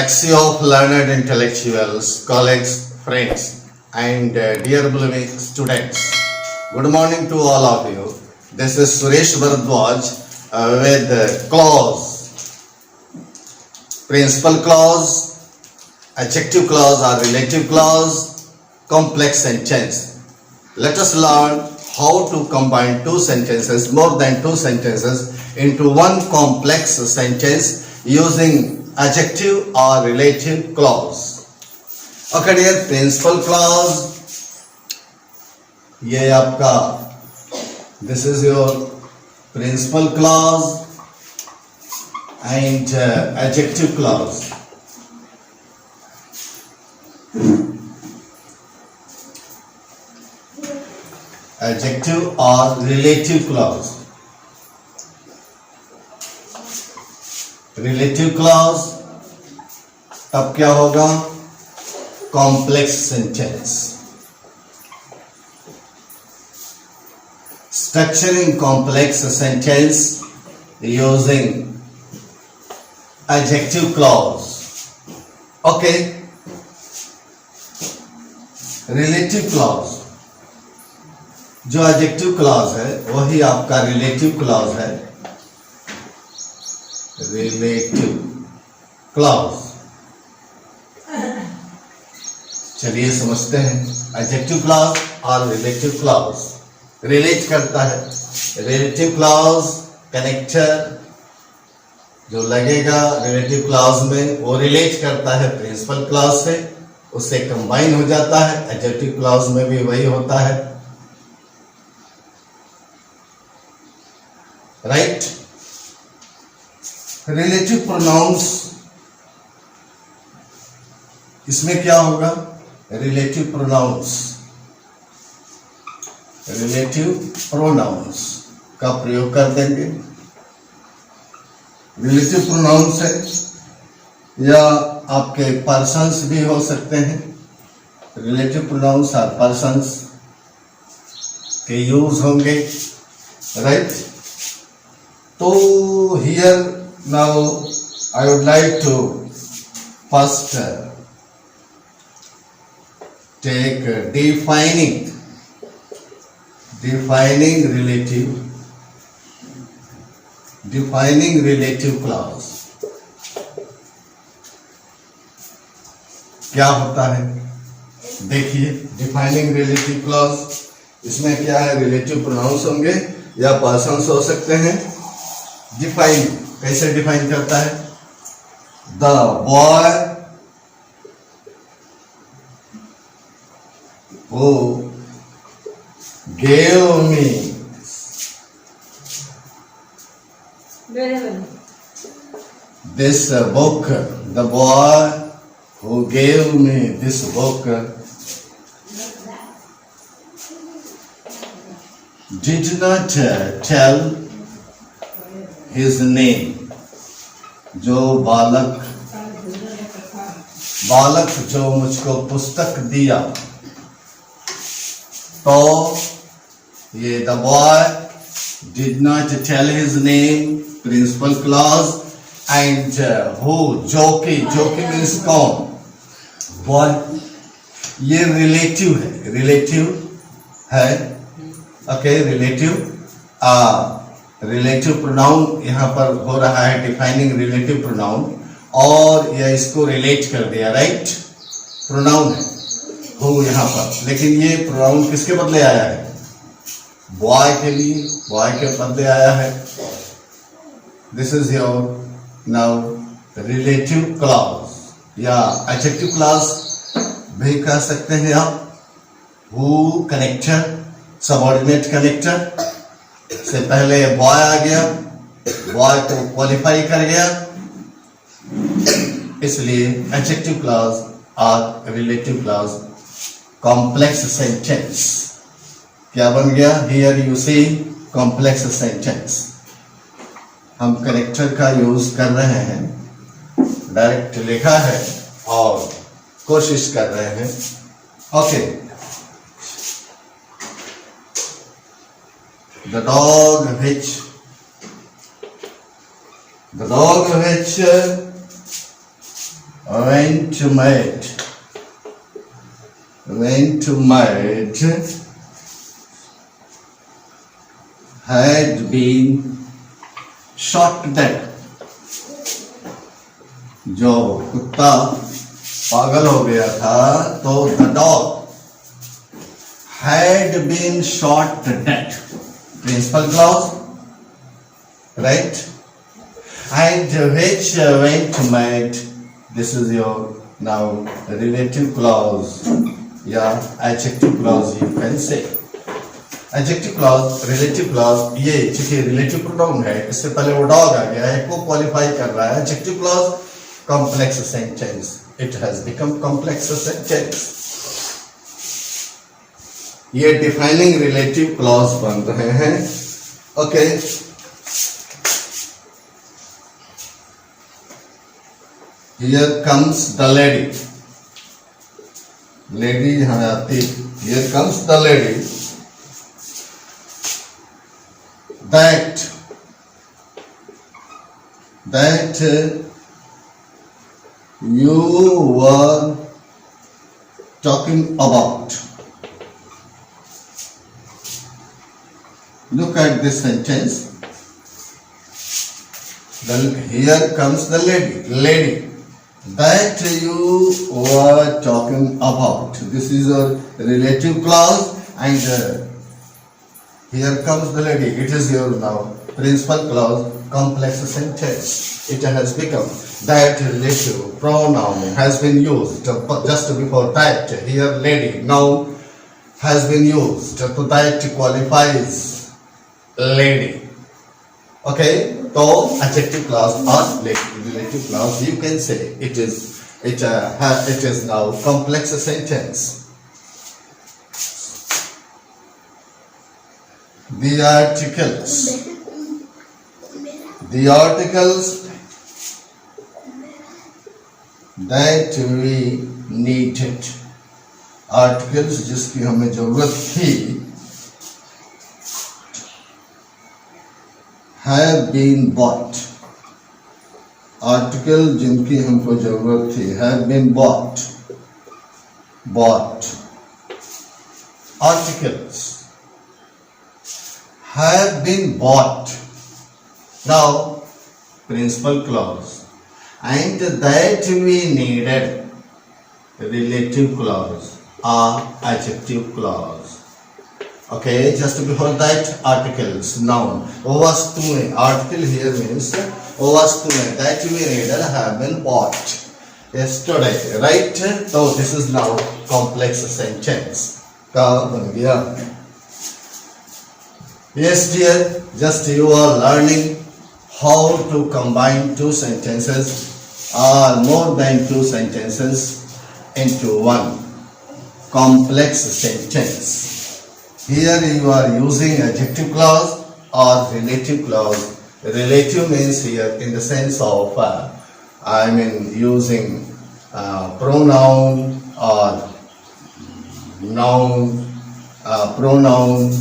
Galaxy of learned intellectuals, colleagues, friends, and dear beloved students. Good morning to all of you. This is Suresh Bharadwaj with clause, principal clause, adjective clause or relative clause, complex sentence. Let us learn how to combine two sentences, more than two sentences, into one complex sentence using adjective or relative clause. Okay dear, principal clause, ये आपका, this is your principal clause and adjective clause. Adjective or relative clause. Relative clause तब क्या होगा? Complex sentence. Structuring complex sentence using adjective clause. Okay, relative clause जो adjective clause है वही आपका relative clause है. रिलेटिव क्लॉज, चलिए समझते हैं. एडजेक्टिव क्लॉज और रिलेटिव क्लॉज रिलेट करता है. रिलेटिव क्लॉज कनेक्टर जो लगेगा रिलेटिव क्लॉज में वो रिलेट करता है प्रिंसिपल क्लॉज से, उससे कंबाइन हो जाता है. एडजेक्टिव क्लॉज में भी वही होता है. राइट. रिलेटिव प्रोनाउंस, इसमें क्या होगा? रिलेटिव प्रोनाउंस, रिलेटिव प्रोनाउंस का प्रयोग कर देंगे. रिलेटिव प्रोनाउंस है या आपके पर्सन्स भी हो सकते हैं. रिलेटिव प्रोनाउंस और पर्सन्स के यूज होंगे. राइट. तो here now I would like to first take defining relative clause. क्या होता है देखिए. डिफाइनिंग रिलेटिव क्लॉज, इसमें क्या है? रिलेटिव प्रोनाउंस होंगे या पर्सन्स हो सकते हैं. डिफाइन कैसे डिफाइन करता है? The boy who gave me this book, the boy who gave me this book did not tell his name. जो बालक जो मुझको पुस्तक दिया, तो ये the boy did not tell his name, principal clause. And who, जो कि मीन्स कौन? बॉय. ये रिलेटिव है. ओके, रिलेटिव प्रोनाउन यहाँ पर हो रहा है, डिफाइनिंग रिलेटिव प्रोनाउन, और यह इसको रिलेट कर दिया. राइट. प्रोनाउन है हो यहाँ पर, लेकिन ये प्रोनाउन किसके बदले आया है? बॉय के लिए, बॉय के बदले आया है. This is your now relative clause या एडजेक्टिव क्लॉज भी कह सकते हैं आप. हु कनेक्टर, सबऑर्डिनेट कनेक्टर से पहले बॉय आ गया, बॉय को क्वालिफाई कर गया, इसलिए एडजेक्टिव क्लॉज और रिलेटिव क्लॉज. कॉम्प्लेक्स सेंटेंस क्या बन गया? Here you see complex sentence. हम कनेक्टर का यूज कर रहे हैं, डायरेक्ट लिखा है और कोशिश कर रहे हैं. Okay. The dog which went to meet, had been shot dead. जो कुत्ता पागल हो गया था, तो the dog had been shot dead. Principal clause, right? And which went to meet, this is your now relative clause, या adjective clause you can say. Adjective clause, relative clause, ये चूंकि relative pronoun है, इससे पहले वो dog आ गया है, को qualify कर रहा है. Adjective clause, complex sentence. It has become complex sentence. ये defining relative clause बन रहे हैं. Okay. Here comes the lady. Lady यहाँ आती. Here comes the lady. That you were talking about. Look at this sentence. Here comes the lady. That you were talking about. This is a relative clause, and here comes the lady. It is your now principal clause, complex sentence. It has become. That relative pronoun has been used just before that. Here lady noun has been used. So that qualifies lady. Okay, so adjective clause or relative clause, you can say it is now complex sentence. The articles that we needed, articles जिसकी हमें जरूरत थी, have been bought. Article जिनकी हमको जरूरत थी, have been bought. Articles have been bought. Now, principal clause. And that we needed, relative clause or adjective clause. Okay, just before that, articles, noun. O vastuein, article here means o vastuein that we needed have been bought yesterday, right? So this is now complex sentence. का बन गया. Yes dear, just you are learning how to combine two sentences or more than two sentences into one complex sentence. Here you are using adjective clause or relative clause. Relative means here in the sense of using pronoun or noun, pronoun.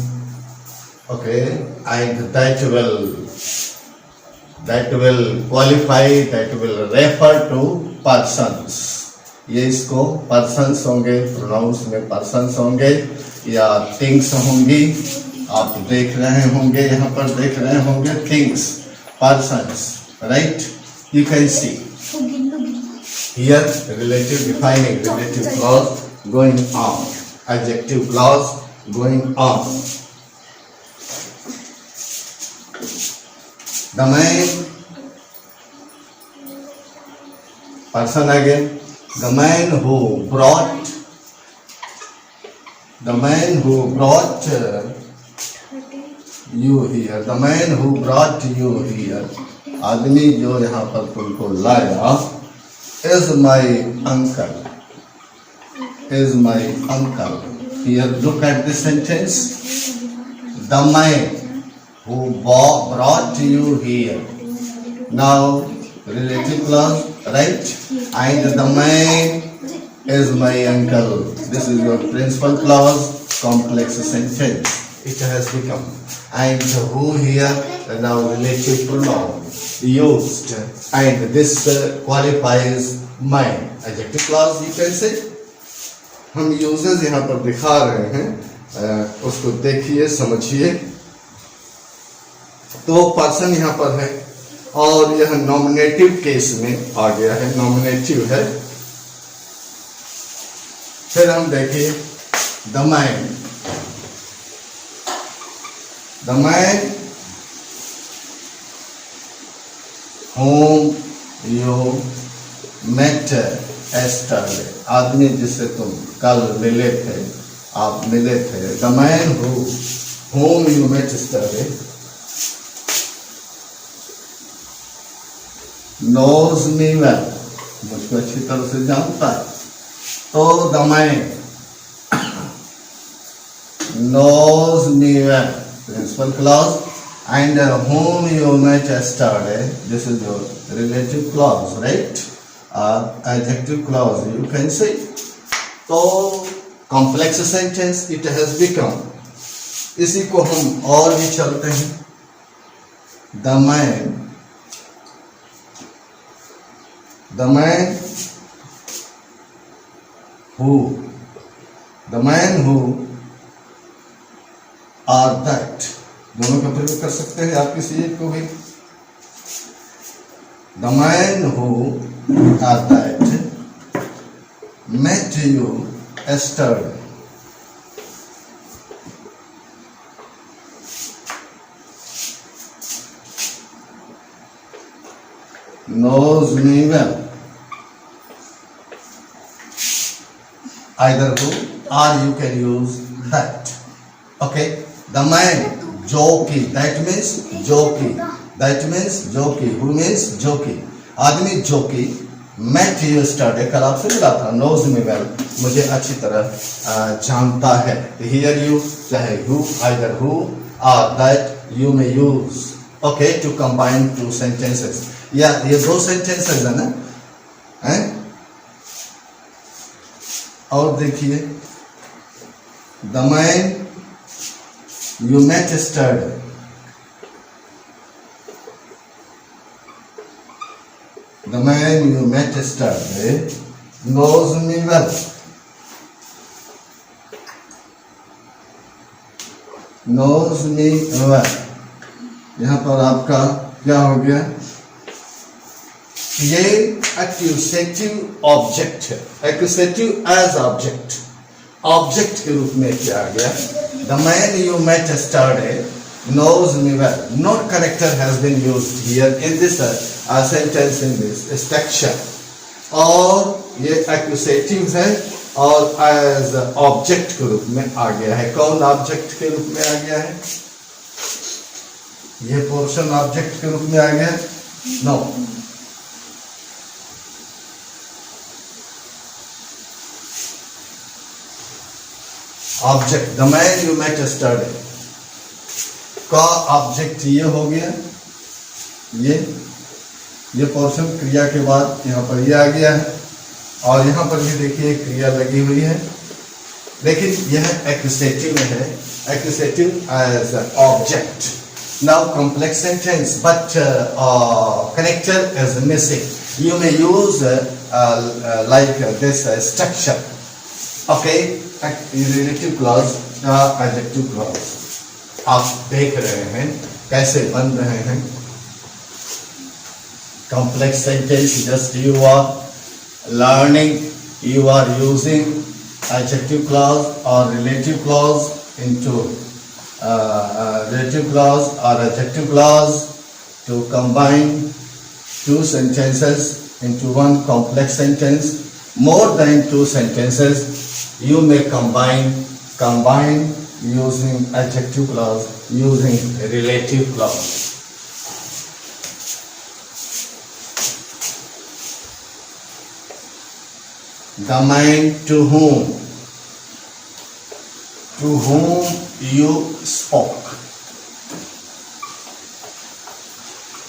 Okay, and that will qualify, that will refer to persons. ये इसको persons होंगे, pronouns में persons होंगे या things होंगी. आप देख रहे होंगे, यहाँ पर देख रहे होंगे things, persons, right? You can see here relative defining relative clause going on, adjective clause going on. The man, person again, the man who brought you here, the man who brought you here, आदमी जो यहाँ पर तुमको लाया, is my uncle. Here look at this sentence. The man who brought you here. Now relative clause, right? And the man is my uncle. This is your principal clause, complex sentence. It has become. And who here, now relative pronoun used, and this qualifies मैं, adjective clause you can say. हम uses यहाँ पर दिखा रहे हैं, उसको देखिए समझिए। तो पर्सन यहाँ पर है और यह नॉमिनेटिव केस में आ गया है, नॉमिनेटिव है। फिर हम देखिए the man, the man whom you met yesterday, आदमी जिससे तुम कल मिले थे, आप मिले थे। The man whom you met yesterday knows me well, मुझको अच्छी तरह से जानता है। तो the man knows me well, principal clause, and whom you met yesterday, this is your relative clause, right? Adjective clause you can say. तो complex sentence it has become, इसी को हम और भी चलते हैं। the man who or that, दोनों का प्रयोग कर सकते हैं आप किसी एक को भी। the man who or that met you yesterday knows me well, either who or you can use that, okay? the man जोकी, that means जोकी, that means जोकी, who means जोकी, आदमी जोकी met you yesterday, कल आपसे मिला था, knows me well, मुझे अच्छी तरह जानता है। here you चाहे who, either who or that you may use, okay, to combine two sentences। या ये दो sentences है ना, हैं? और देखिए the man you met yesterday the man you met yesterday knows me well, knows me well। यहाँ पर आपका क्या हो गया, ये एक्यूसेटिव ऑब्जेक्ट है, एक्यूसेटिव एज ऑब्जेक्ट, ऑब्जेक्ट के रूप में क्या आ गया। The man you met yesterday knows me well, no character has been used here in this sentence, in this structure, और ये एक्यूसेटिव है और एज ऑब्जेक्ट के रूप में आ गया है। कौन ऑब्जेक्ट के रूप में आ गया है, ये पोर्शन ऑब्जेक्ट के रूप में आ गया, no, object the man you met yesterday का ऑब्जेक्ट ये हो गया, ये पोर्शन क्रिया के बाद यहाँ पर ये आ गया है, और यहाँ पर भी देखिए क्रिया लगी हुई है, लेकिन यह एक्यूसेटिव में है, accusative as object. Now complex sentence but connector is missing, you may use like this structure, okay, relative clause, adjective clause. आप देख रहे हैं कैसे बन रहे हैं complex sentence, just you are learning, you are using adjective clause or relative clause into relative clause or adjective clause to combine two sentences into one complex sentence. More than two sentences you may combine using adjective clause, using relative clause. The man to whom you spoke.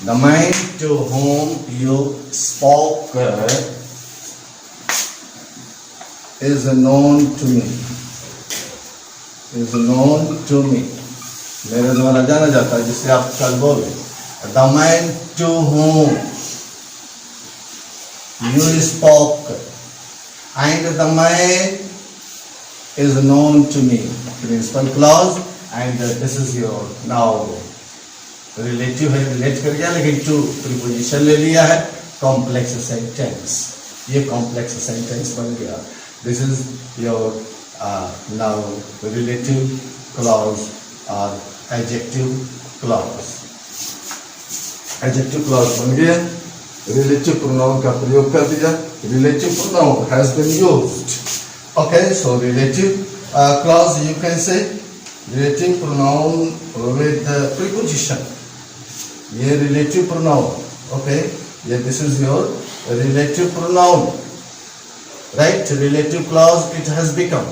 The man to whom you spoke is known to me. Is known to me. मेरे द्वारा जाना जाता है, जिसे आप कल बोले। The man to whom you spoke, and the man is known to me. Principal clause, and this is your now relative है, relate कर गया, लेकिन to preposition ले लिया है, complex sentence. ये complex sentence बन गया. This is your now relative clause or adjective clause. Adjective clause बन गया. Relative pronoun का प्रयोग कर दिया. Relative pronoun has been used. Okay, so relative clause you can say relative pronoun with preposition. ये relative pronoun. Okay, yeah, this is your relative pronoun. Right, relative clause it has become.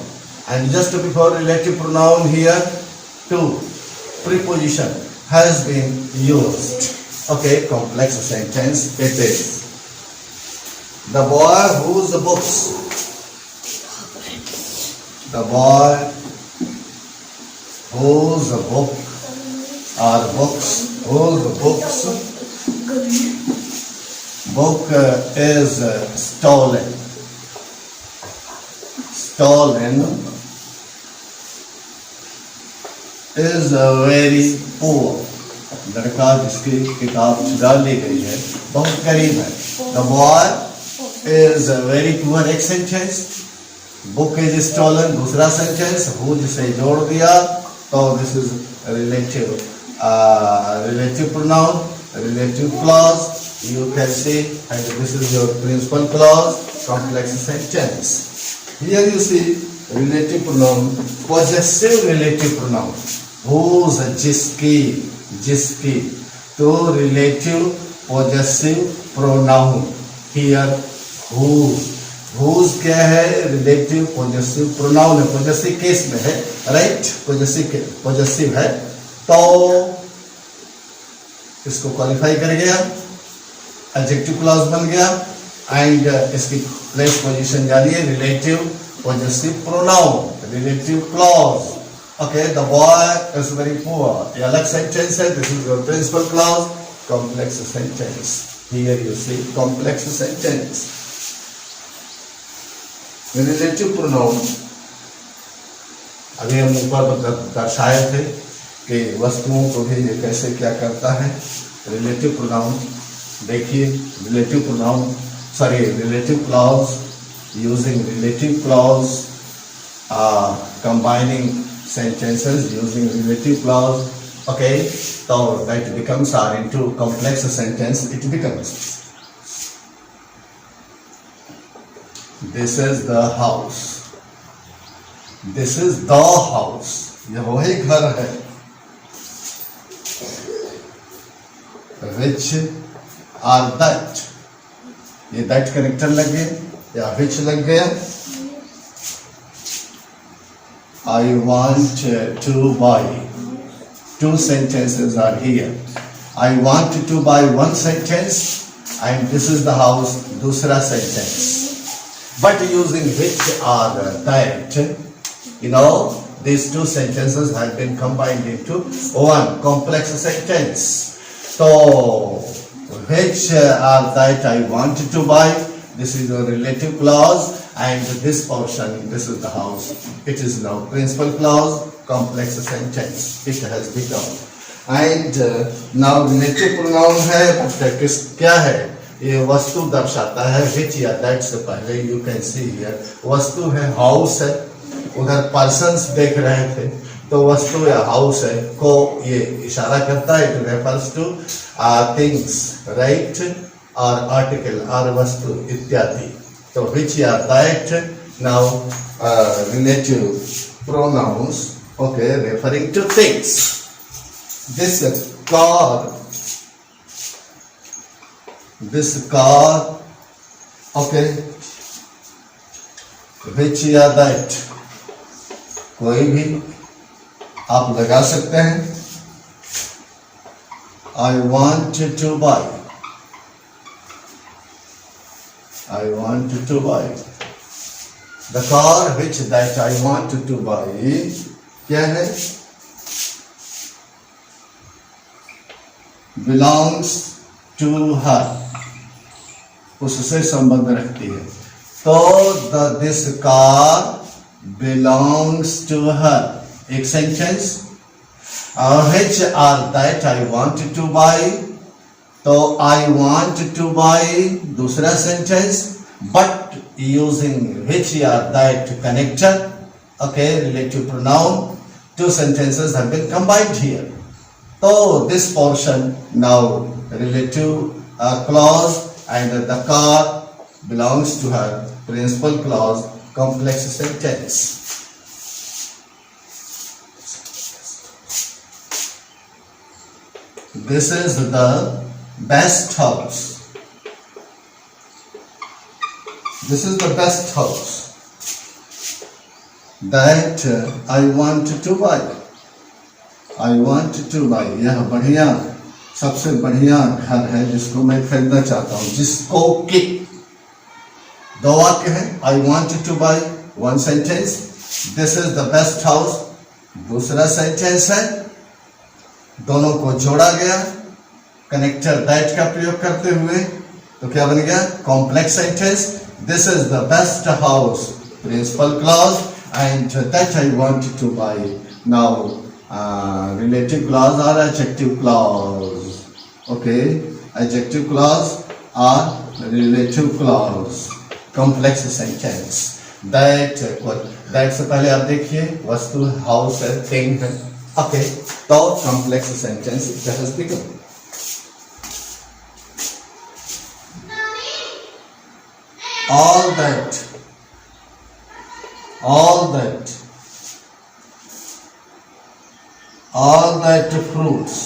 And just before relative pronoun here, two preposition has been used. Okay, complex sentence it is. The boy whose books. The boy whose book or books, whose book is stolen. Stolen is very poor. लड़का जिसकी किताब चुरा ली गई है बहुत गरीब है. The boy is very poor. एक सेंटेंस. Book is stolen दूसरा सेंटेंस. who जिसे जोड़ दिया तो this is relative relative pronoun, relative clause you can see, and this is your principal clause, complex sentence. Here you see relative pronoun, possessive relative pronoun. whose जिसकी तो relative possessive pronoun here whose क्या है relative possessive pronoun है. possessive case में है, right, possessive है तो इसको क्वालिफाई कर गया, adjective clause बन गया, and इसकी प्लेस पोजीशन जानिए relative possessive pronoun, relative clause. Okay, the boy is very poor. ये अलग sentence है. This is your principal clause, complex sentence. Here you see complex sentence. Relative pronoun अभी हम ऊपर दर्शाए थे कि वस्तुओं को भी ये कैसे क्या करता है. Relative pronoun देखिए, relative pronoun relative clause, using relative clause, combining sentences using relative clause. Okay, so that becomes into complex sentence. It becomes this is the house. This is the house. ये वही घर है. Which are that. ये that connector लग गया या which लग गया. I want to buy. Two sentences are here. I want to buy one sentence, and this is the house, दूसरा sentence. But using which or that, these two sentences have been combined into one complex sentence. So, which or that I want to buy, this is a relative clause, and this portion, this is the house. It is now principal clause, complex sentence. It has become. And now relative pronoun है, but किस क्या है? ये वस्तु दर्शाता है which या that से पहले. You can see here वस्तु है, house है. उधर persons देख रहे थे तो वस्तु या house है को ये इशारा करता है. It refers to things, right, or article or वस्तु इत्यादि. So which या that now relative pronouns, okay, referring to things. This car, okay, which या that, कोई भी आप लगा सकते हैं. I want to buy. I want to buy. The car which that I want to buy, क्या है? Belongs to her. उससे संबंध रखती है। तो this car belongs to her, एक सेंटेंस। which are that I want to buy, तो I want to buy दूसरा sentence, but using which are that connector, okay, relative pronoun, two sentences have been combined here. So this portion now relative clause and the car belongs to her, principal clause, complex sentence. This is the best house. This is the best house that I want to buy. I want to buy. यह बढ़िया, सबसे बढ़िया घर है जिसको मैं खरीदना चाहता हूँ, जिसको कि दो वाक्य है। I want to buy, one sentence. This is the best house, दूसरा सेंटेंस है। दोनों को जोड़ा गया कनेक्टर दैट का प्रयोग करते हुए, तो क्या बन गया? Complex sentence. This is the best house, principal clause, and that I want to buy. Now relative clause और adjective clause, okay, adjective clause और relative clause, complex sentence. That से पहले आप देखिए वस्तु हाउस है, थिंग है, ओके, तो complex sentence has become. All that fruits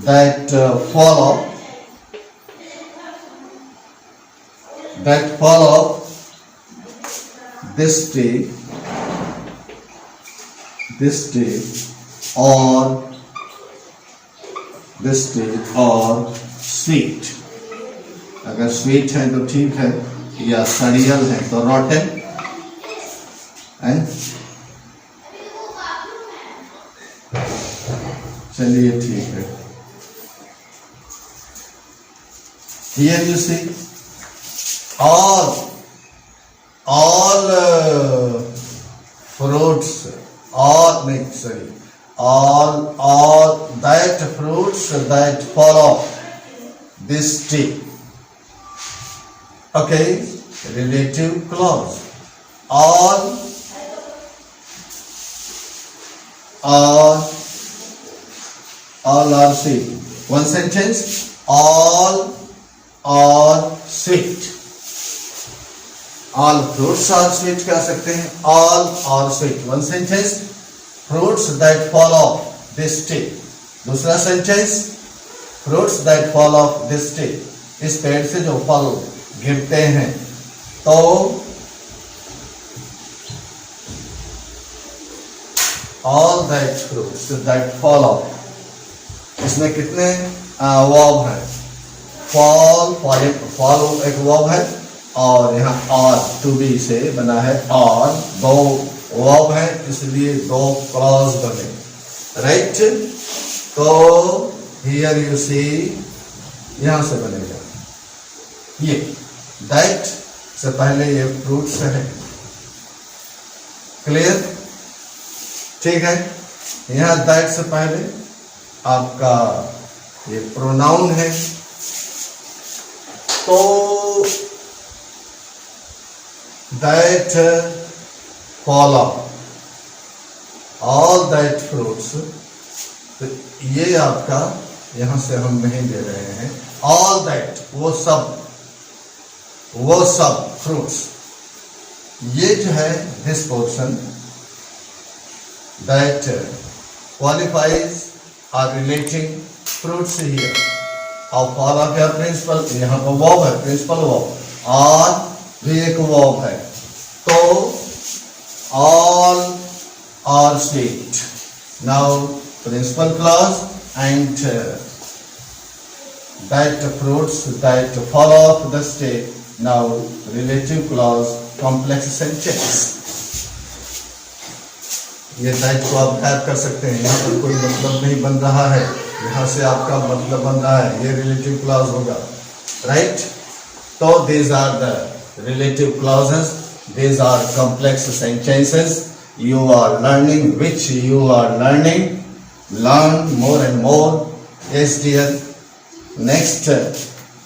that follow this day or sweet, अगर स्वीट है तो ठीक है, या सड़ियल है तो रोटन है। चलिए ठीक है। Here you see all fruits, all that fruits that follow this tree, okay, relative clause. All are sweet. One sentence, all are sweet. All fruits are sweet कह सकते हैं, all are sweet. One sentence, fruits that fall off this tree. दूसरा sentence, fruits that fall off this tree. इस पेड़ से जो फल गिरते हैं, तो all that fruits that fall off, इसमें कितने वर्ब हैं? fall एक वर्ब है, और यहाँ और टू बी से बना है, और दो वर्ब है, इसलिए दो क्लॉज बने, राइट। तो हियर यू सी, यहां से बनेगा ये दैट से पहले ये फ्रूट्स है, क्लियर, ठीक है। यहां दैट से पहले आपका ये प्रोनाउन है, तो that follow all that fruits, तो ये आपका यहां से हम नहीं दे रहे हैं, all that वो सब फ्रूट्स, ये जो है this portion that qualifies or relating fruits here, और follow क्या प्रिंसिपल, यहाँ पर वर्ब है, प्रिंसिपल वर्ब, और भी एक वर्ब है, तो all are sweet. Now principal clause and that fruits that follow up the state. Now relative clause, complex sentence. ये दैट को आप ऐड कर सकते हैं। यहाँ पर कोई मतलब नहीं बन रहा है, यहाँ से आपका मतलब बन रहा है, ये रिलेटिव क्लॉज होगा, राइट। तो these are the relative clauses, these are complex sentences you are learning, which you are learning, learn more and more. Yes dear. Next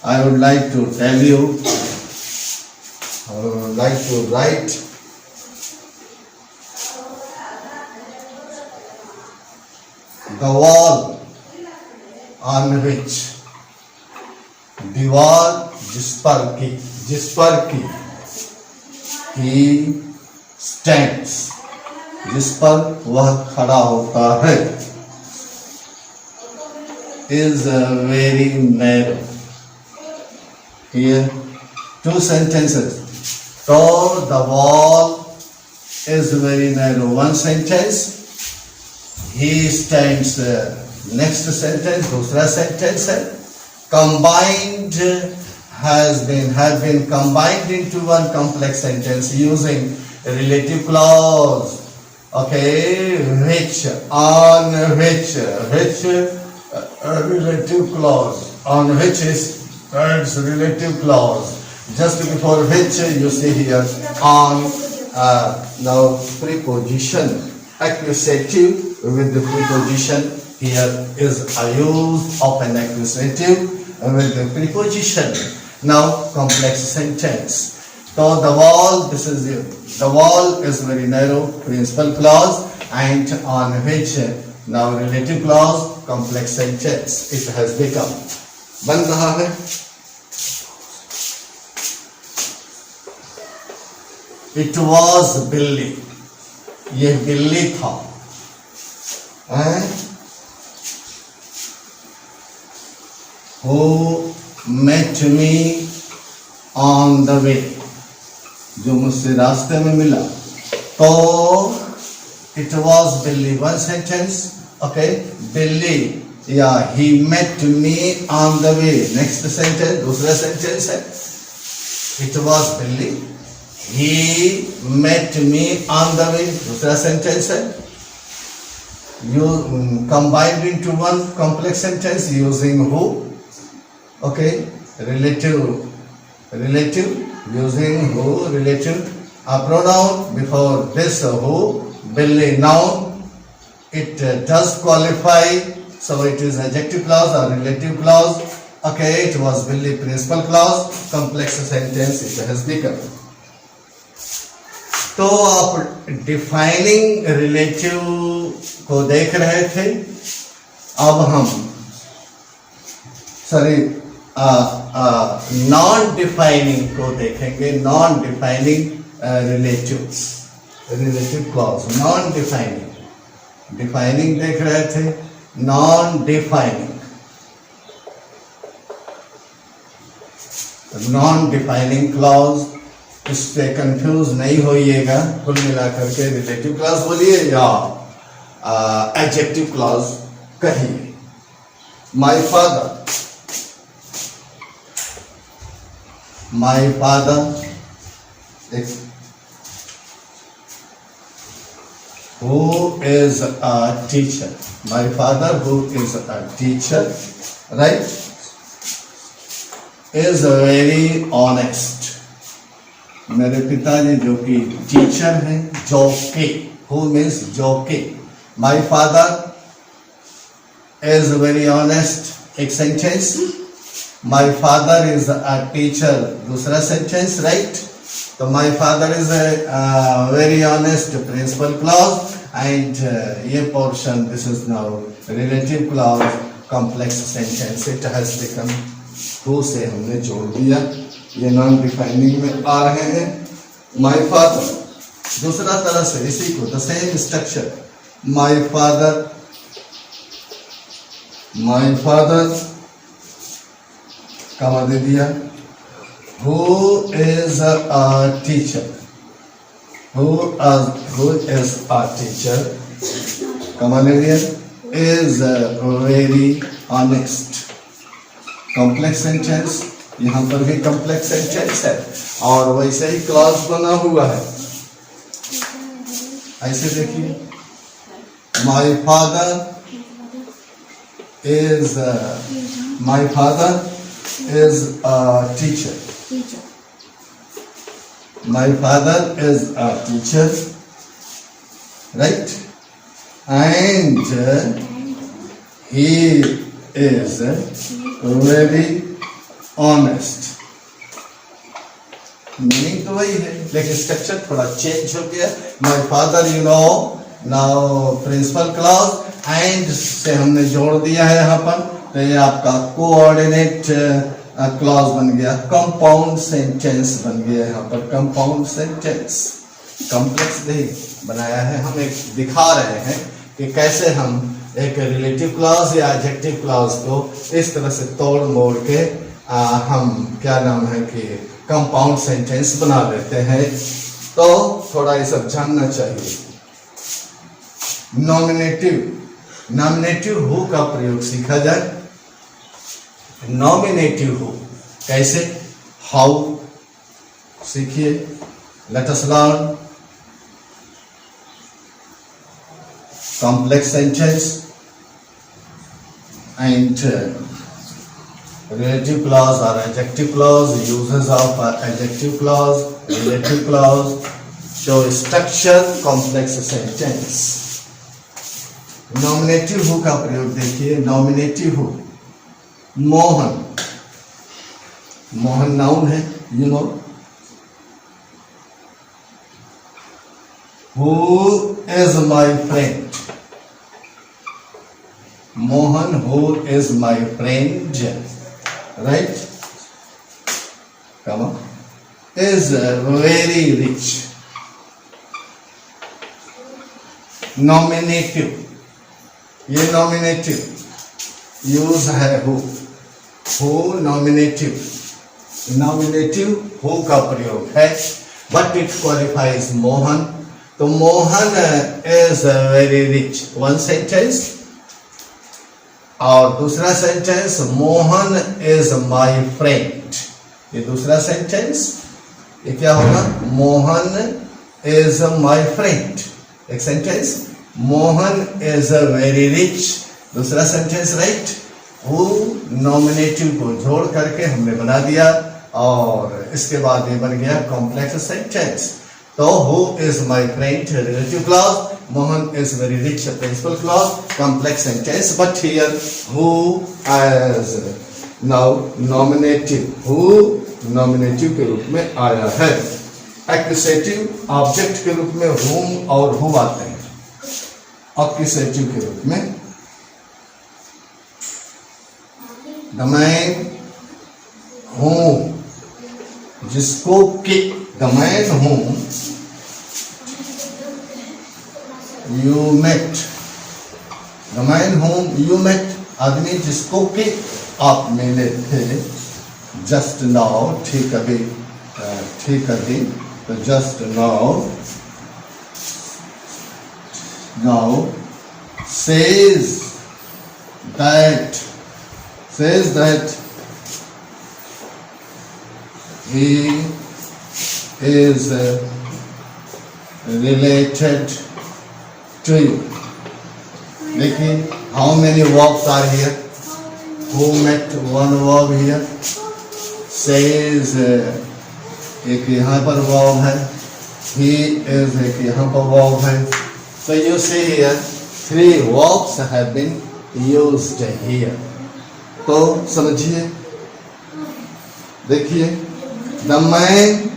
I would like to tell you, I would like to write the wall on which, दीवार जिस पर की he stands, जिस पर वह खड़ा होता है, is very narrow. Here two sentences. So the wall is very narrow. One sentence, he stands. Next sentence, दूसरा sentence है combined, have been combined into one complex sentence using relative clause. Okay, which, on which, relative clause, on which is relative clause. Just before which you see here on. Now preposition, accusative with the preposition. Here is a use of an accusative with the preposition. Now complex sentence. So the wall, this is the wall is very narrow, principal clause, and on which now relative clause, complex sentence it has become. बन रहा है। It was बिल्ली, ये बिल्ली था। Who met me on the way, जो मुझसे रास्ते में मिला। तो it was बिल्ली, one sentence, okay, बिल्ली, yeah, he met me on the way. Next sentence, दूसरा sentence है, it was बिल्ली, he met me on the way, दूसरा sentence है। You combined into one complex sentence using who, okay, relative, using who, relative, a pronoun before this who, billy, noun, it does qualify, so it is adjective clause or relative clause. Okay, it was billy, principal clause, complex sentence it has become. तो आप defining relative को देख रहे थे, अब हम non defining को देखेंगे। Non defining relative clause, non defining, defining देख रहे थे, non defining, non defining clause, इससे कंफ्यूज नहीं होइएगा। कुल मिलाकर के रिलेटिव क्लॉज बोलिए या एडजेक्टिव क्लॉज कहिए। My father, who is a teacher, my father who is a teacher, right, is very honest. मेरे पिताजी जो कि टीचर हैं, जो के, who means जो के, my father is very honest, एक sentence, my father is a teacher, दूसरा सेंटेंस, राइट। तो my father is a very honest, principal clause, and ये portion, this is now relative clause, complex sentence, it has become who से हमने जोड़ दिया, ये non defining में आ रहे हैं। माय फादर, दूसरा तरह से इसी को the same structure, my father कमा दे दिया, who is a teacher, who is a teacher कमा दे दिया, is very honest, complex sentence, यहाँ पर भी कॉम्प्लेक्स सेंटेंस है और वैसे ही क्लॉज बना हुआ है। ऐसे देखिए, My father is a teacher. My father is a teacher, right? And he is very honest. Meaning तो वही है, लेकिन स्ट्रक्चर थोड़ा चेंज हो गया. My father now principal clause, and से हमने जोड़ दिया है यहाँ पर, तो ये आपका कोऑर्डिनेट क्लॉज बन गया, कंपाउंड सेंटेंस बन गया. यहाँ पर कंपाउंड सेंटेंस कॉम्प्लेक्स नहीं बनाया है, हम एक दिखा रहे हैं कि कैसे हम एक रिलेटिव क्लॉज या एडजेक्टिव क्लॉज को इस तरह से तोड़ मोड़ के हम क्या नाम है कि कंपाउंड सेंटेंस बना लेते हैं. तो थोड़ा ये सब जानना चाहिए. नॉमिनेटिव हु का प्रयोग सीखा जाए. नॉमिनेटिव हु कैसे, हाउ सीखिए. Let us learn. Complex sentence and relative clause or adjective clause, uses of adjective clause, relative clause, show structure, complex sentence. Nominative who का प्रयोग देखिए. Nominative who, Mohan. Mohan noun है, you know. Who is my friend? Mohan, who is my friend? Right? Come on. Is very rich. Nominative. ये nominative use है who. Who nominative. Nominative who का प्रयोग है, but it qualifies Mohan. तो Mohan is very rich. One sentence. और दूसरा sentence, Mohan is my friend. ये दूसरा सेंटेंस, ये क्या होगा, मोहन इज माई फ्रेंड. एक sentence, Mohan is very rich. दूसरा सेंटेंस, राइट. हु नॉमिनेटिव को जोड़ करके हमने बना दिया, और इसके बाद ये बन गया कॉम्प्लेक्स सेंटेंस. तो who is my friend relative clause, Mohan is very rich, a principal clause, complex sentence, but here who as now nominative. Who nominative के रूप में आया है. Accusative object के रूप में whom और who आते हैं. Accusative के रूप में the man whom, जिसको कि, the man whom you met. The man whom you met, आदमी जिसको कि आप मिले थे. just now, ठीक अभी, तो just now says that he is related to you. देखिए, how many verbs are here? Who met, one verb here. Says, एक यहाँ पर verb है. He is, एक यहाँ पर verb है. So you see here, 3 verbs have been used here. तो समझिए, देखिए, the man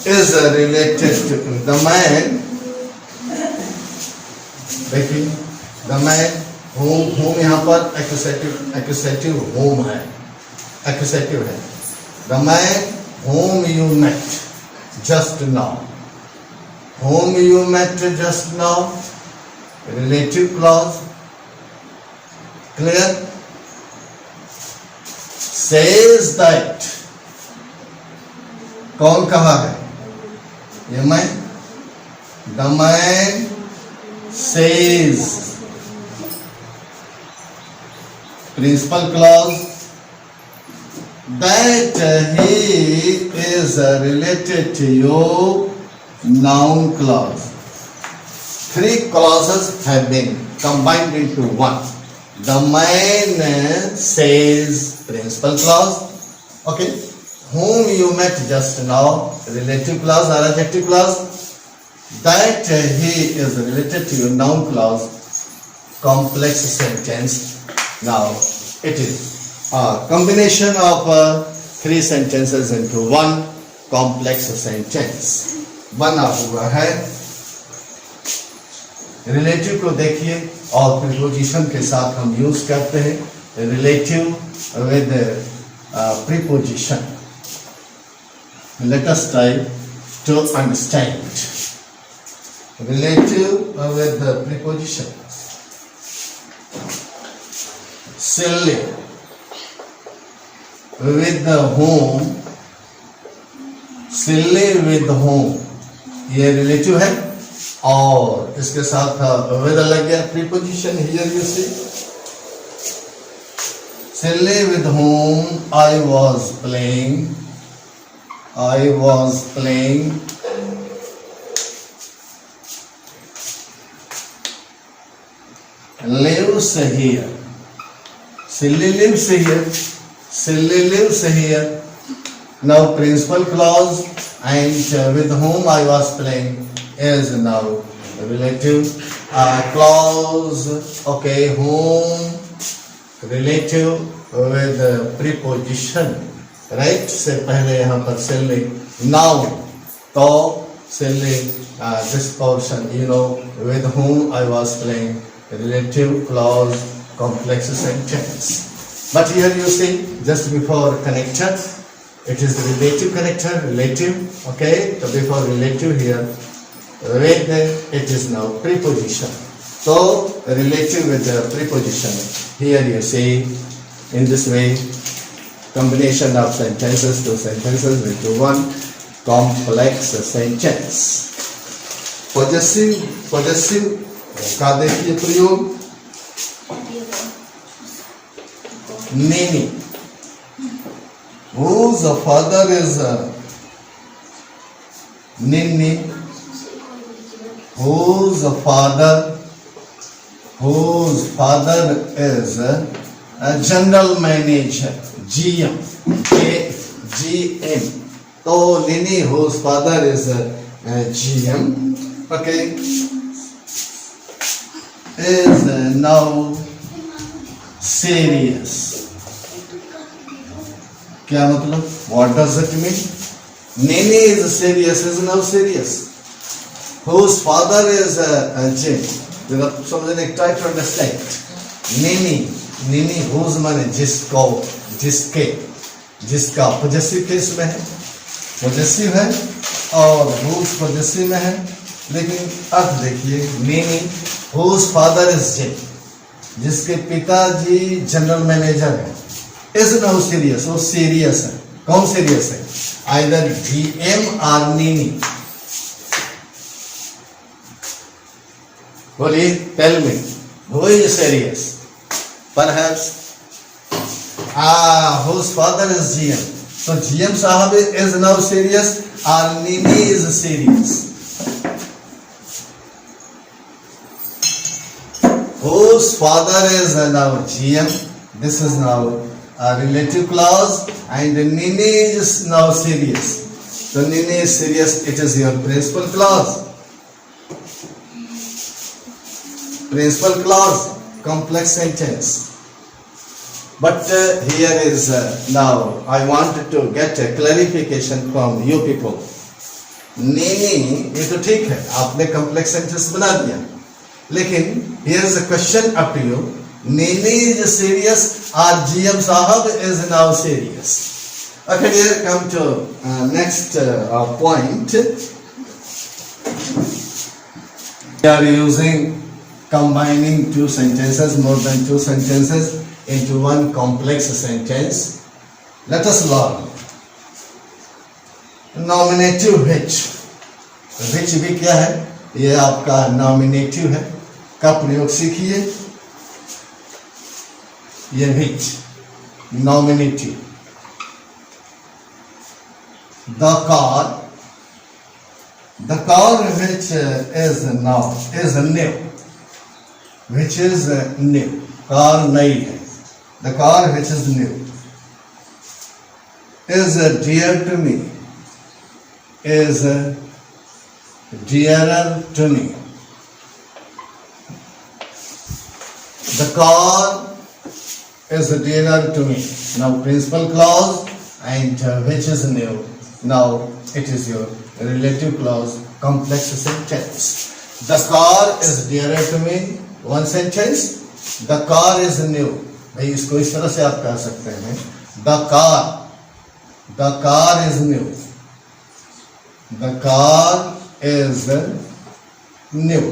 is related to the man. देखिए, the man whom यहाँ पर accusative whom है, accusative है. The man whom you met just now. Whom you met just now, relative clause. Clear? Says that. कौन कहा है? ये मैं. The man says. Principal clause. That he is related to you. Noun clause. three clauses have been combined into one. The man says principal clause, okay, whom you met just now, relative clause or adjective clause, that he is related to your noun clause, complex sentence. Now it is a combination of three sentences into one complex sentence बना हुआ है. Relative को देखिए और preposition के साथ हम use करते हैं. Relative with preposition. Let us try to understand. Relative with the preposition. Silly with the whom. Silly with whom. ये रिलेटिव है और इसके साथ with लग गया preposition. Here you see. Silly with whom I was playing. I was playing. Lives here. Silly lives here. Silly lives here. Now principal clause and with whom I was playing is now relative clause. Okay, whom relative with preposition. Right से पहले यहाँ पर सिल्ली noun तो सिल्ली this portion you know with whom I was playing relative clause complex sentence. But here you see just before connector it is the relative connector relative. Okay, so before relative here with it is now preposition. So relative with the preposition here you see in this way. Combination of sentences, two sentences into one complex sentence. Possessive का देखिए प्रयोग. Nini, whose father is Nini, whose father is a general manager. GM, GM. So Nini, whose father is GM, okay, is now serious. क्या मतलब? What does it mean? Nini is serious, is now serious. Whose father is Jim. जरा समझने try to understand. Nini, whose माने जिसको, जिसके, जिसका possessive case में है, पॉजेसिव है और whose पॉजेसिव में है. लेकिन अर्थ देखिए नीनी whose father is Jim, जिसके पिताजी जनरल मैनेजर है. इज नाउ सीरियस, वो सीरियस है. कौन सीरियस है? Either GM or Nini. बोलिए, tell me who is serious? Perhaps whose father is GM. So GM साहब is now serious or Nini is serious? Whose father is now GM? This is now a relative clause and Nini is now serious. So Nini is serious. It is your principal clause. Principal clause, complex sentence. But here is now I wanted to get a clarification from you people. Nini ये तो ठीक है, आपने complex sentence बना दिया, लेकिन here is a question up to you. Nini is serious or GM साहब is now serious? Okay, here come to next point. We are using combining two sentences, more than two sentences, into one complex sentence. Let us learn nominative which. Which भी क्या है? ये आपका nominative है. का प्रयोग सीखिए. ये which nominative. The car The car which is now is new, which is new. Car नई है. The car which is new is dear to me. Is dearer to me. The car is dearer to me. Now principal clause and which is new. Now it is your relative clause, complex sentence. The car is dearer to me. One sentence. The car is new. भाई इसको इस तरह से आप कह सकते हैं. The car is new. The car is new.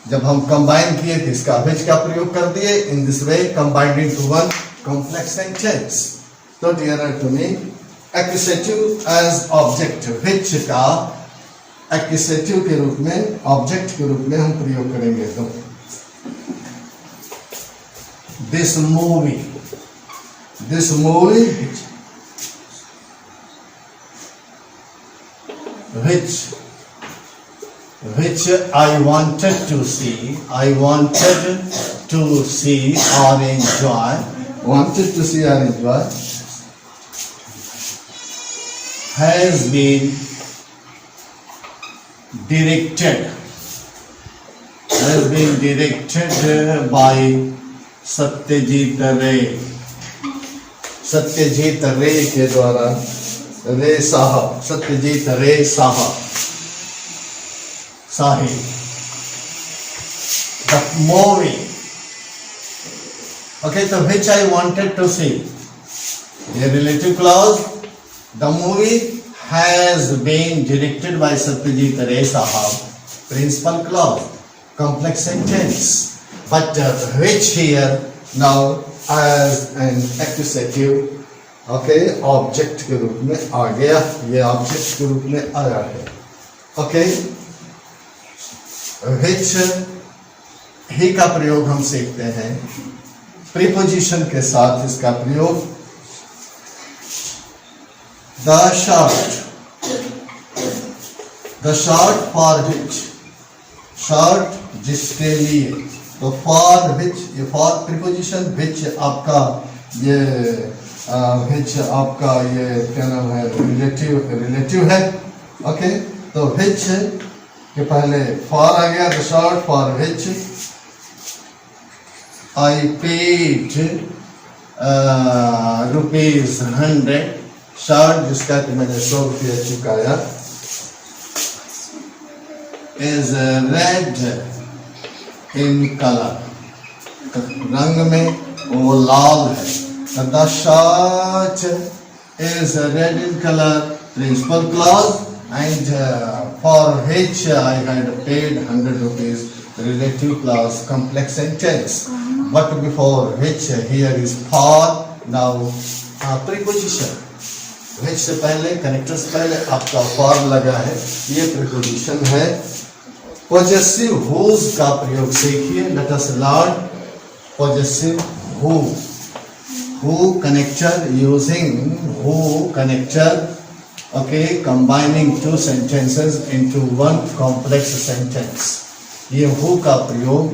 जब हम कंबाइन किए थे इसका which का प्रयोग कर दिए. In this way combined into one complex sentence. तो dearer to me accusative as object. which का accusative के रूप में object के रूप में हम प्रयोग करेंगे. तो this movie which I wanted to see or enjoy has been directed by Satyajit रे के द्वारा. रे साहब, सत्यजीत रे साहब. The movie. Okay, so which I wanted to see. The relative clause. The movie has been directed by Satyajit Ray Sahab. Principal clause. Complex sentence. But which here now as an accusative. Okay, object के रूप में आ गया. ये object के रूप में आया है. Okay. which ही का प्रयोग हम सीखते हैं प्रीपोजिशन के साथ. इसका प्रयोग the short for which, short जिसके लिए. तो for which, ये for प्रीपोजिशन. which आपका ये which आपका ये क्या नाम है, रिलेटिव है. ओके, तो which के पहले for आ गया. the short for which I paid ₹100. Short जिसका कि मैंने 100 रुपया चुकाया. is red in color. रंग में वो लाल है. the shirt is red in color. Principal clause and for which I had paid 100 rupees. Relative clause, complex sentence. But before which here is for. Now preposition. which से पहले connector से पहले आपका for लगा है. ये preposition है. possessive whose का प्रयोग सीखिए. let us learn possessive who. Who connector, using who connector. Okay, combining two sentences into one complex sentence. ये who का प्रयोग.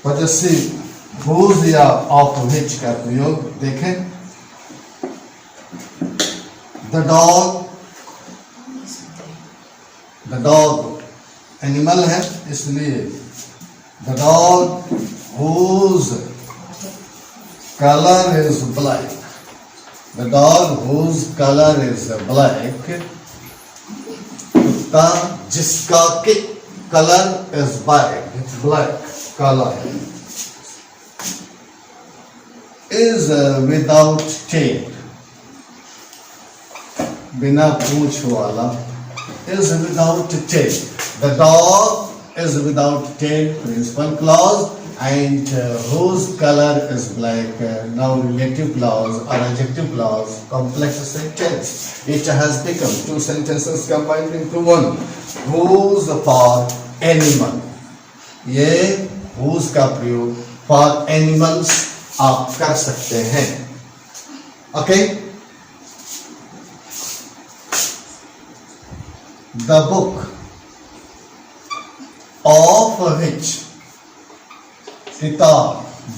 possessive whose या of which का प्रयोग देखें. the dog एनिमल है इसलिए the dog whose color is black. The dog whose color is black. कुत्ता जिसका कि color is black, काला है. is without tail. बिना पूंछ वाला. is without tail. The dog is without tail. Principal clause. And whose color is black. Now relative clause or adjective clause. Complex sentence. It has become two sentences combined into one. Whose for animal. ये whose का प्रयोग for animals आप कर सकते हैं. Okay. the book of which, किताब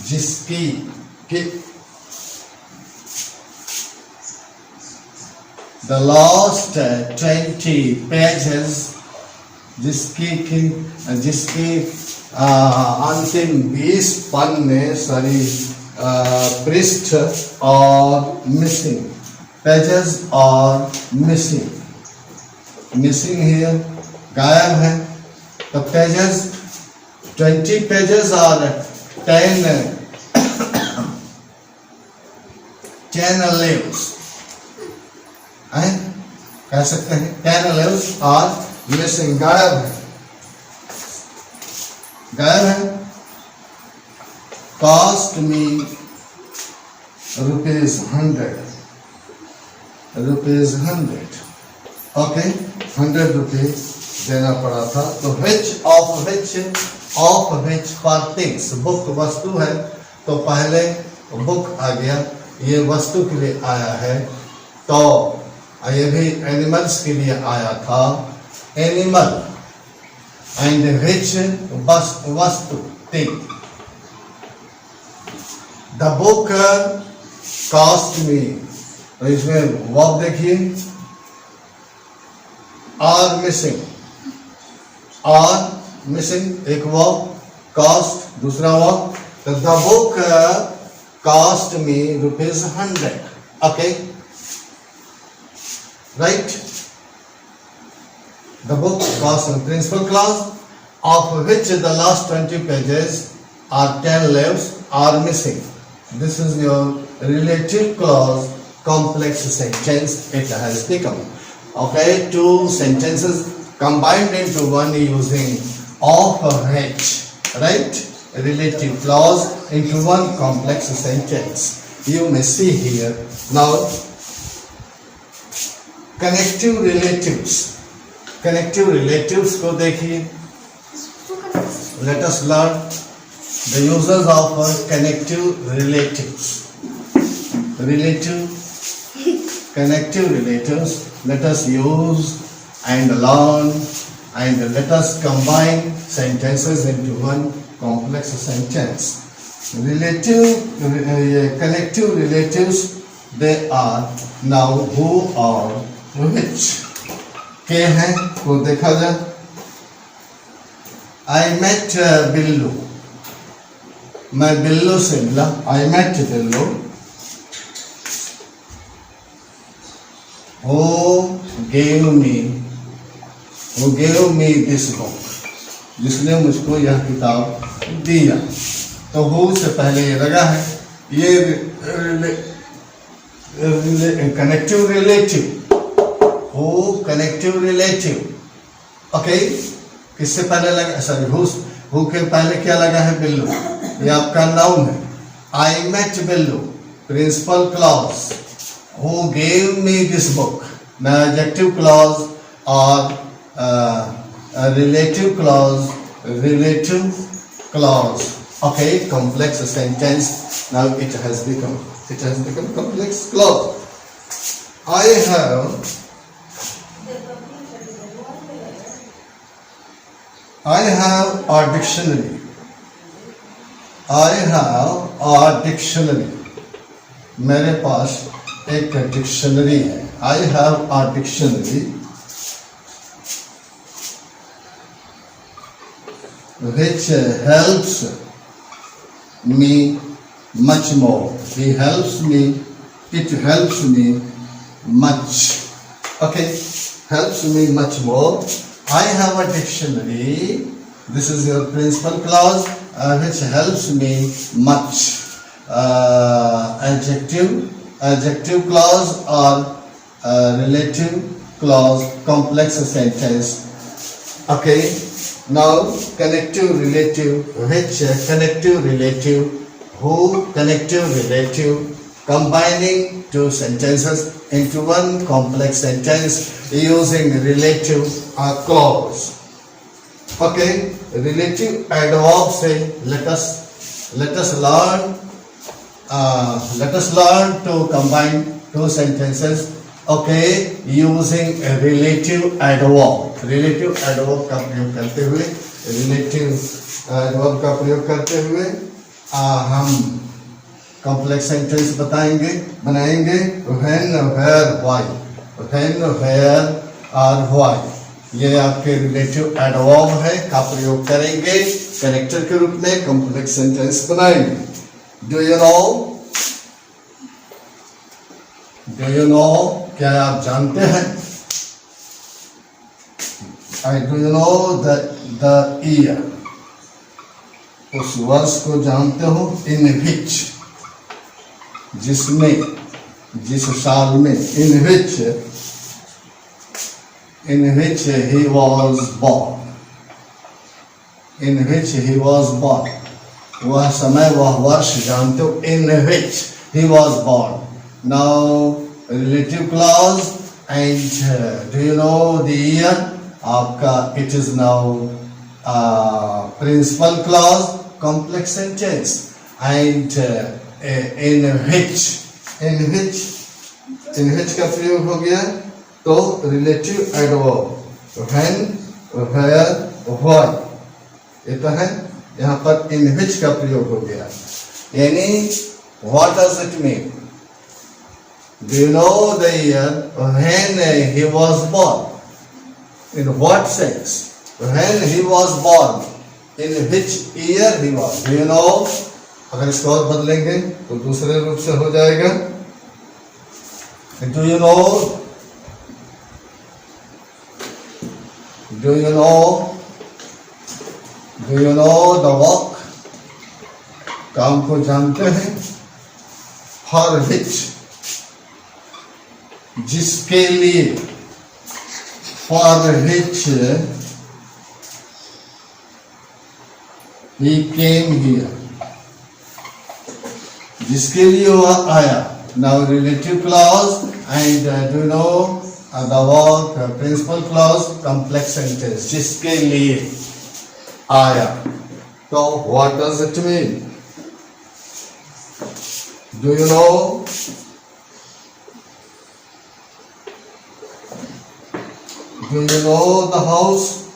जिसकी कि the last 20 pages जिसकी अंतिम 20 पन्ने पृष्ठ और मिसिंग पेजेस और मिसिंग हियर गायब है। तो पेजेस 20 पेजेस और 10 leaves कह सकते हैं 10 leaves और मिसिंग गायब है। कॉस्ट मी ₹100 ओके 100 रुपीज देना पड़ा था। तो which for things, बुक वस्तु है तो पहले बुक आ गया, ये वस्तु के लिए आया है। तो ये भी एनिमल्स के लिए आया था, एनिमल एंड which वस्तु thing. The book cost me, तो इसमें वर्ब देखिए आर मिसिंग एक वर्ब, कॉस्ट दूसरा वर्ब। तो the book cost me ₹100 okay right. The book cost principal clause of which the last 20 pages are 10 leaves are missing. This is your relative clause complex sentence it has become. Okay, two sentences combined into one using of which, right? Relative clause into one complex sentence. You may see here. Now, connective relatives को देखिए। Let us learn the uses of connective relatives. Connective relatives. Let us use and learn and let us combine sentences into one complex sentence. Connective relatives, they are now who or which के हैं को देखा जाए। I met Billu, मैं बिल्लू से मिला। I met Billu. Who gave me this book, जिसने मुझको यह किताब दिया। तो who से पहले ये लगा है, ये connective relative. Who connective relative, okay? किससे पहले लगा, सॉरी who के पहले क्या लगा है, बिल्लू। ये आपका नाउन है। I met Billu, principal clause. Who gave me this book, ना एडजेक्टिव क्लॉज और relative clause. Okay, complex sentence. Now it has become complex clause. I have a dictionary. मेरे पास एक डिक्शनरी है। I have a dictionary which helps me much more. It helps me much. Okay, helps me much more. I have a dictionary. This is your principal clause which helps me much. Adjective clause or relative clause, complex sentence. Okay. Now connective relative, which connective relative, who connective relative, combining two sentences into one complex sentence using relative clause. Okay, relative adverb say let us learn to combine two sentences Okay, using a relative adverb. Relative adverb का प्रयोग करते हुए, relative adverb का प्रयोग करते हुए हम complex sentence बनाएंगे when, where, why. When, where और why. ये आपके relative adverb है का प्रयोग करेंगे कनेक्टर के रूप में complex sentence बनाएंगे. Do you know? क्या आप जानते हैं? Do you know the year? उस वर्ष को जानते हो? In which, जिसमें, जिस साल में, in which he was born. In which he was born. वह समय, वह वर्ष जानते हो? In which he was born. Now relative clause and do you know the year? आपका it is now principal clause, complex sentence and in which का प्रयोग हो गया तो relative adverb when, where, why. ये तो है यहाँ पर in which का प्रयोग हो गया. यानी what does it mean? Do you know the year when he was born? In what sense? When he was born, in which year he was? Do you know? अगर इसको और बदलेंगे तो दूसरे रूप से हो जाएगा. Do you know? Do you know the work? काम को जानते हैं. For which? जिसके लिए. For which he came here. जिसके लिए वह आया. Now relative clause and do you know the verb principal clause complex sentence. जिसके लिए आया. So what does it mean? Do you know? Do you know the house?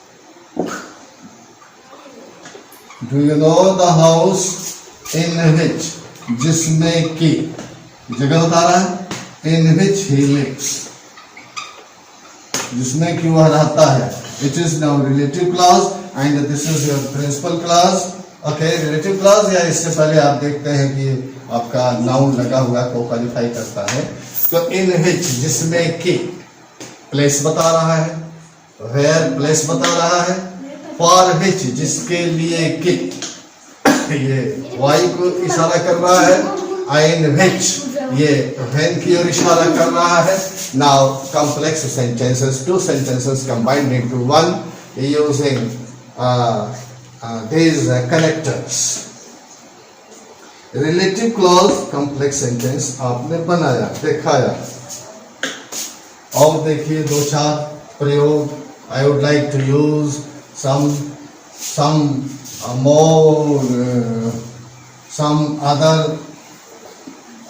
Do you know the house in which? जिसमें की जगह बता रहा है. In which he lives. जिसमें कि वह रहता है. It is now relative clause and this is your principal clause. Okay, relative clause या इससे पहले आप देखते हैं कि आपका noun लगा हुआ को क्वालिफाई करता है. तो in which जिसमें की प्लेस बता रहा है. Where प्लेस बता रहा है. For which जिसके लिए कि ये why को इशारा कर रहा है. In which ये when की ओर इशारा कर रहा है. Now complex sentences, two sentences combined into one using these connectors. Relative clause complex sentence आपने बनाया, दिखाया. और देखिए दो चार प्रयोग. I would like to use some other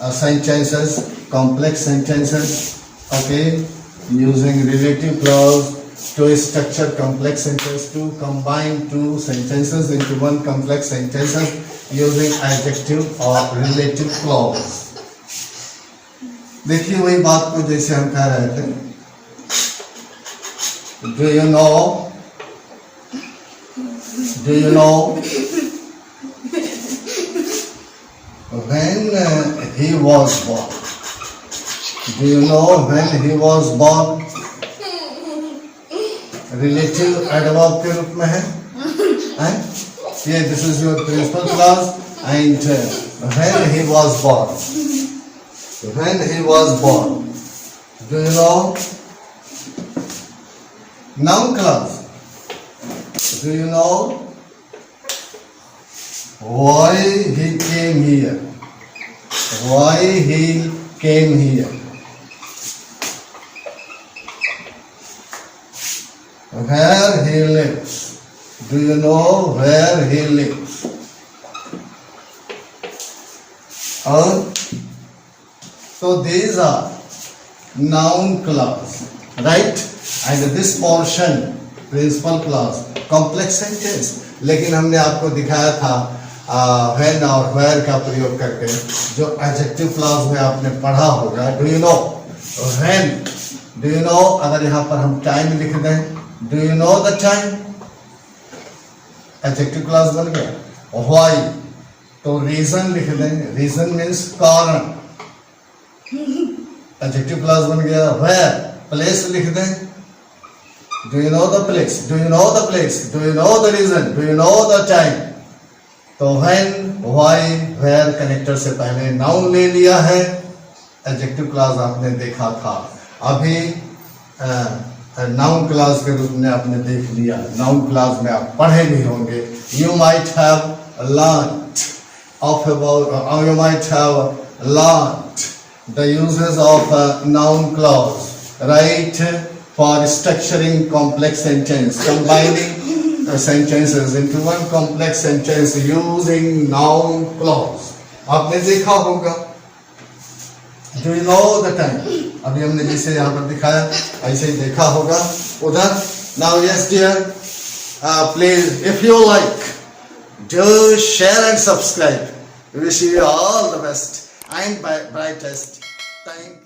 sentences, complex sentences. Okay, using relative clause to structure complex sentence, to combine two sentences into one complex sentence using adjective or relative clause. देखिए वही बात को जैसे हम कह रहे थे. Do you know? When he was born? Do you know when he was born? Relative adverb के रूप में है. Yeah, this is your principal clause and when he was born. When he was born. Do you know? Noun clause. Do you know why he came here? Why he came here? Where he lives. Do you know where he lives? So these are noun clause, right? And this portion principal clause, complex sentence. लेकिन हमने आपको दिखाया था when और where का प्रयोग करके, जो adjective clause में आपने पढ़ा होगा. Do you know when? Do you know? अगर यहाँ पर हम time लिख दें, do you know the time? Adjective clause बन गया. Why? तो reason लिख दें. Reason means कारण. Adjective clause बन गया. Where? Place लिख दें. Do you know the place? Do you know the place? Do you know the reason? Do you know the time? तो when, why, where connector से पहले noun ले लिया है. Adjective clause आपने देखा था. अभी noun clause के रूप में आपने देख लिया. Noun clause में आप पढ़े भी होंगे. You might have learnt of about, or you might have learnt the uses of noun clause, right? For structuring complex sentence, combining sentences into one complex sentence using noun clause. आपने देखा होगा. Do you know the time? अभी हमने जैसे यहाँ पर दिखाया ऐसे ही देखा होगा उधर. Now yes dear, please if you like, do share and subscribe. Wish you all the best and brightest. Thank you.